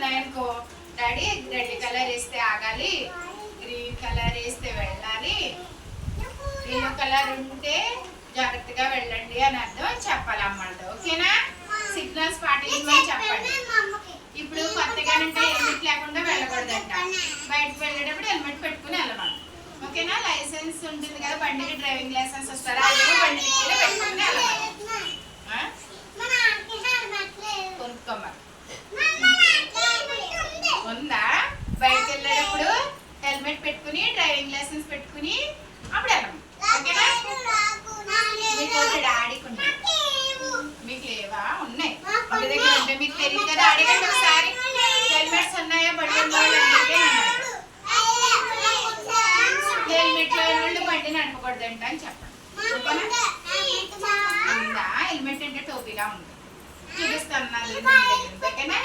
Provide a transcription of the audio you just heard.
ఉన్నాయనుకో, daddy red colour వేస్తే ఆగాలి, green colour వేస్తే వెళ్ళాలి, ఎల్లో కలర్ ఉంటే జాగ్రత్తగా వెళ్ళండి అని అర్థం చెప్పాలన్నమాట. ఓకేనా? సిగ్నల్స్ పాటించమని చెప్పండి. ఇప్పుడు కొత్తగానంటే హెల్మెట్ లేకుండా వెళ్ళకూడదంట. బయటకు వెళ్ళేటప్పుడు హెల్మెట్ పెట్టుకుని వెళ్ళమని. ఓకేనా? లైసెన్స్ ఉంటుంది కదా, బండికి డ్రైవింగ్ లైసెన్స్ వస్తారా, అదే బండికి పెట్టుకుని వెళ్ళమని. కొనుక్కోమని ఉందా? బయటకు వెళ్ళేటప్పుడు హెల్మెట్ పెట్టుకుని డ్రైవింగ్ లైసెన్స్ పెట్టుకుని అప్పుడు వెళ్ళము. ఓకేనా? మీకు డాడీకి ఉన్నాయి, మీకు లేవా? ఉన్నాయి. ఇంటి దగ్గర ఉంటే మీకు తెలియదు కదా, అడగండి ఒకసారి. హెల్మెట్స్ ఉన్నాయా బండి వాళ్ళు అంటే హెల్మెట్ లేని వాళ్ళు బండి నడపకూడదంట అని చెప్పండి. ఉందా? హెల్మెట్ అంటే టోపీలా ఉంది, చూపిస్తాను నా దగ్గర. ఓకేనా?